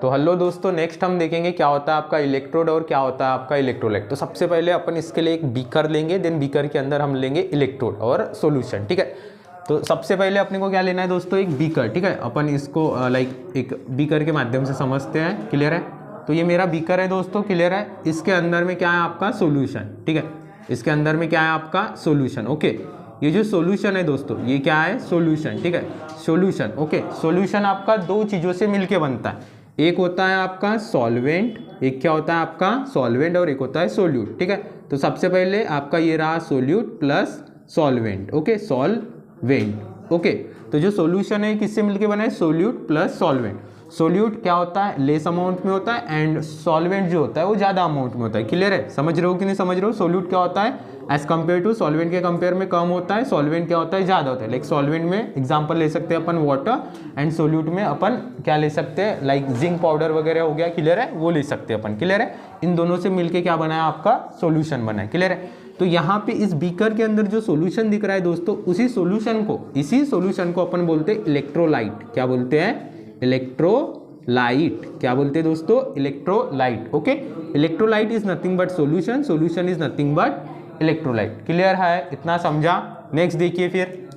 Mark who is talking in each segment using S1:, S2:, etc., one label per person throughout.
S1: तो हेलो दोस्तों, नेक्स्ट हम देखेंगे क्या होता है आपका इलेक्ट्रोड और क्या होता है आपका इलेक्ट्रोलाइट। तो सबसे पहले अपन इसके लिए एक बीकर लेंगे, देन बीकर के अंदर हम लेंगे इलेक्ट्रोड और सॉल्यूशन। ठीक है, तो सबसे पहले अपने को क्या लेना है दोस्तों, एक बीकर। ठीक है, अपन इसको एक बीकर के माध्यम से समझते हैं। क्लियर है? तो ये मेरा बीकर है दोस्तों, क्लियर है। इसके अंदर में क्या है आपका सॉल्यूशन। ठीक है, इसके अंदर में क्या है आपका सॉल्यूशन। ओके, ये जो सॉल्यूशन है दोस्तों, ये क्या है सॉल्यूशन। ठीक है, सॉल्यूशन। ओके, सॉल्यूशन आपका दो चीज़ों से मिलके बनता है। एक होता है आपका सॉल्वेंट, एक क्या होता है आपका सॉल्वेंट, और एक होता है सोल्यूट। ठीक है, तो सबसे पहले आपका ये रहा solute plus solvent. Okay, solvent. Okay, तो जो सॉल्यूशन है किससे मिलके बना है, सोल्यूट प्लस सॉल्वेंट। सोल्यूट क्या होता है, लेस अमाउंट में होता है, एंड सॉल्वेंट जो होता है वो ज़्यादा अमाउंट में होता है। क्लियर है? समझ रहे हो कि नहीं समझ रहे हो? सोल्यूट क्या होता है, एज कम्पेयर टू सॉल्वेंट के कंपेयर में कम होता है, सॉल्वेंट क्या होता है ज़्यादा होता है। लाइक सॉल्वेंट में एग्जांपल ले सकते हैं अपन वाटर, एंड सोल्यूट में अपन क्या ले सकते हैं, लाइक जिंक पाउडर वगैरह हो गया। क्लियर है? वो ले सकते हैं अपन। क्लियर है? इन दोनों से मिलके क्या बना है आपका सोल्यूशन बना है। क्लियर है? तो यहाँ पे इस बीकर के अंदर जो सोल्यूशन दिख रहा है दोस्तों, इसी सोल्यूशन को अपन बोलते हैं इलेक्ट्रोलाइट। क्या बोलते हैं, इलेक्ट्रोलाइट। क्या बोलते हैं दोस्तों, electrolyte. Okay, electrolyte is nothing but solution, solution is nothing but electrolyte. Clear है? इतना समझा? नेक्स्ट देखिए फिर।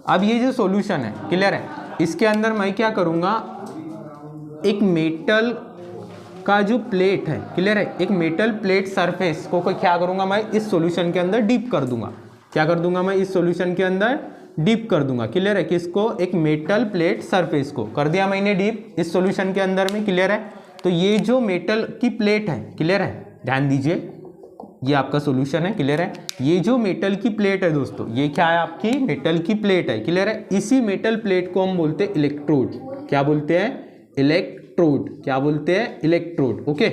S1: अब ये जो सॉल्यूशन है, क्लियर है, इसके अंदर मैं क्या करूंगा, एक मेटल का जो प्लेट है, क्लियर है, एक मेटल प्लेट सरफेस को क्या करूंगा मैं, इस सॉल्यूशन के अंदर डीप कर दूंगा। क्या कर दूंगा मैं, इस सॉल्यूशन के अंदर डीप कर दूंगा। क्लियर है? किसको, एक मेटल प्लेट सरफेस को कर दिया मैंने डीप इस सॉल्यूशन के अंदर में। क्लियर है? तो ये जो मेटल की प्लेट है, क्लियर है, ध्यान दीजिए, ये आपका सॉल्यूशन है। क्लियर है? ये जो मेटल की प्लेट है दोस्तों, ये क्या है, आपकी मेटल की प्लेट है। क्लियर है? इसी मेटल प्लेट को हम बोलते हैं इलेक्ट्रोड। क्या बोलते हैं, इलेक्ट्रोड। क्या बोलते हैं, इलेक्ट्रोड। ओके,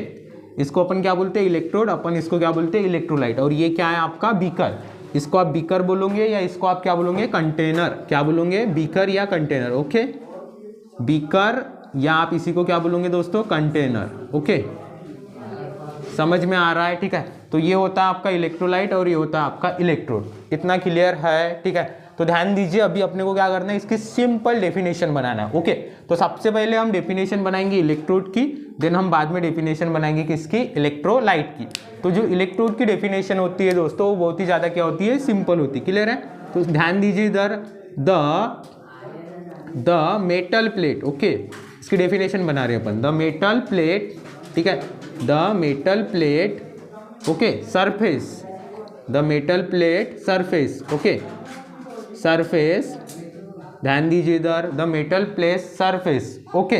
S1: इसको अपन क्या बोलते हैं, इलेक्ट्रोड। अपन इसको क्या बोलते हैं, इलेक्ट्रोलाइट। और ये क्या है आपका बीकर। इसको आप बीकर बोलोगे या इसको आप क्या बोलोगे, कंटेनर। क्या बोलोगे, बीकर या कंटेनर। ओके, बीकर, या आप इसी को क्या बोलोगे दोस्तों, कंटेनर। ओके, समझ में आ रहा है? ठीक है, तो ये होता है आपका इलेक्ट्रोलाइट और ये होता है आपका इलेक्ट्रोड। इतना क्लियर है? ठीक है, तो ध्यान दीजिए, अभी अपने को क्या करना है, इसकी सिंपल डेफिनेशन बनाना है। ओके, तो सबसे पहले हम डेफिनेशन बनाएंगे इलेक्ट्रोड की, देन हम बाद में डेफिनेशन बनाएंगे किसकी, इलेक्ट्रोलाइट की। तो जो इलेक्ट्रोड की डेफिनेशन होती है दोस्तों, वो बहुत ही ज़्यादा क्या होती है, सिंपल होती है। क्लियर है? तो ध्यान दीजिए इधर, द मेटल प्लेट। ओके, इसकी डेफिनेशन बना रहे हैं अपन, द मेटल प्लेट। ठीक है, the metal plate, okay, surface, the metal plate surface. Okay, surface, ध्यान दीजिए इधर, the metal plate surface. Okay,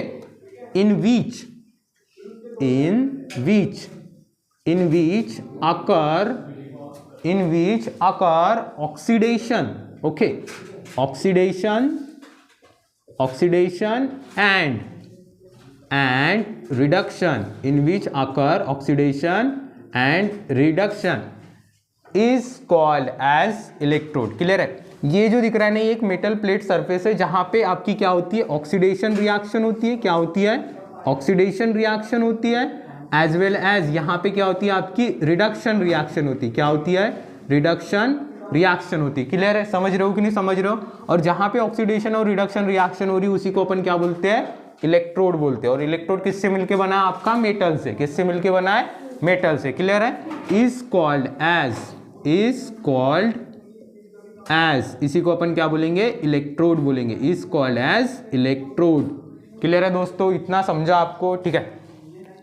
S1: in which occur oxidation. Okay, oxidation and reduction, in which occur oxidation and reduction is called as electrode। Clear है? ये जो दिख रहा है ना, ये एक मेटल प्लेट सरफेस है जहां पे आपकी क्या होती है, ऑक्सीडेशन रिएक्शन होती है। क्या होती है, ऑक्सीडेशन रिएक्शन होती है, एज वेल एज यहाँ पे क्या होती है, आपकी रिडक्शन रिएक्शन होती है। क्या होती है, रिडक्शन रिएक्शन होती है। क्लियर है? समझ रहे हो कि नहीं समझ रहे हो? और जहां पे ऑक्सीडेशन और रिडक्शन रिएक्शन हो रही है, उसी को अपन क्या बोलते हैं, इलेक्ट्रोड बोलते हैं। और इलेक्ट्रोड किससे मिलके बना है, आपका मेटल से। किससे मिलके बना है, मेटल से। क्लियर है? इज कॉल्ड एज, इसी को अपन क्या बोलेंगे, इलेक्ट्रोड बोलेंगे। Is called as electrode. Clear है दोस्तों? इतना समझा आपको? ठीक है,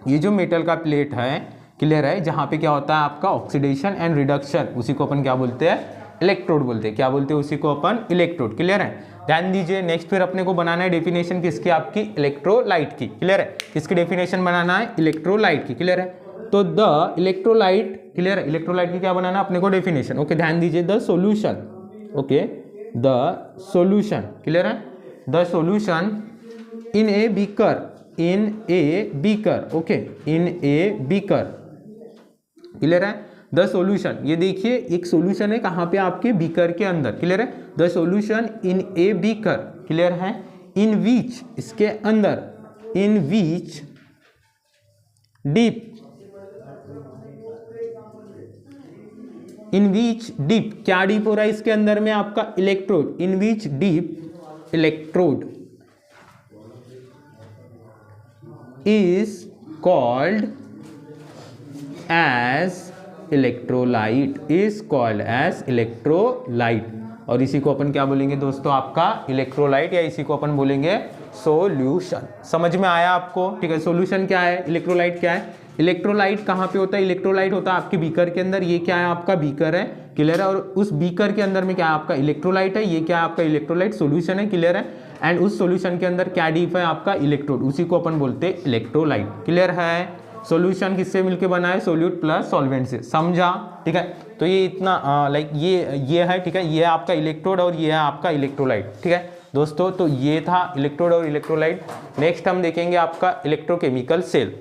S1: ये जो मेटल का प्लेट है, क्लियर है, जहां पे क्या होता है आपका ऑक्सीडेशन एंड रिडक्शन, उसी को अपन क्या बोलते हैं, इलेक्ट्रोड बोलते हैं। क्या बोलते हैं, उसी को अपन इलेक्ट्रोड। क्लियर है? ध्यान दीजिए, नेक्स्ट फिर अपने को बनाना है डेफिनेशन किसकी, आपकी इलेक्ट्रोलाइट की। क्लियर है? किसकी डेफिनेशन बनाना है, इलेक्ट्रोलाइट की। क्लियर है? तो द इलेक्ट्रोलाइट, क्लियर है, इलेक्ट्रोलाइट की क्या बनाना है अपने को, डेफिनेशन। ओके, ध्यान दीजिए, the solution. Okay, the solution. Clear है? The solution in a beaker, okay, in a beaker. Clear है? द सॉल्यूशन, ये देखिए एक सॉल्यूशन है कहाँ पे, आपके बीकर के अंदर। क्लियर है? The solution in a beaker. Clear है? इन विच, इसके अंदर, in which dip, in which dip, क्या डीप हो रहा है इसके अंदर में, आपका electrode. In which dip electrode, is called as electrolyte, is called as electrolyte. और इसी को अपन क्या बोलेंगे दोस्तों, आपका इलेक्ट्रोलाइट, या इसी को अपन बोलेंगे सॉल्यूशन। समझ में आया आपको? ठीक है, सॉल्यूशन क्या है, इलेक्ट्रोलाइट क्या है। इलेक्ट्रोलाइट कहाँ पे होता है, इलेक्ट्रोलाइट होता है आपके बीकर के अंदर। ये क्या है, आपका बीकर है, क्लियर है। और उस बीकर के अंदर में क्या है, आपका इलेक्ट्रोलाइट है। ये क्या है, आपका इलेक्ट्रोलाइट सॉल्यूशन है, क्लियर है। एंड उस सॉल्यूशन के अंदर क्या डीप है, आपका इलेक्ट्रोड, उसी को अपन बोलते हैं इलेक्ट्रोलाइट, क्लियर है। सॉल्यूशन किससे मिलके बना है, सोल्यूट प्लस सॉल्वेंट से, समझा? ठीक है, तो ये इतना लाइक ये है, ठीक है, ये है आपका इलेक्ट्रोड और ये है आपका इलेक्ट्रोलाइट। ठीक है दोस्तों, तो ये था इलेक्ट्रोड और इलेक्ट्रोलाइट। नेक्स्ट हम देखेंगे आपका इलेक्ट्रोकेमिकल सेल।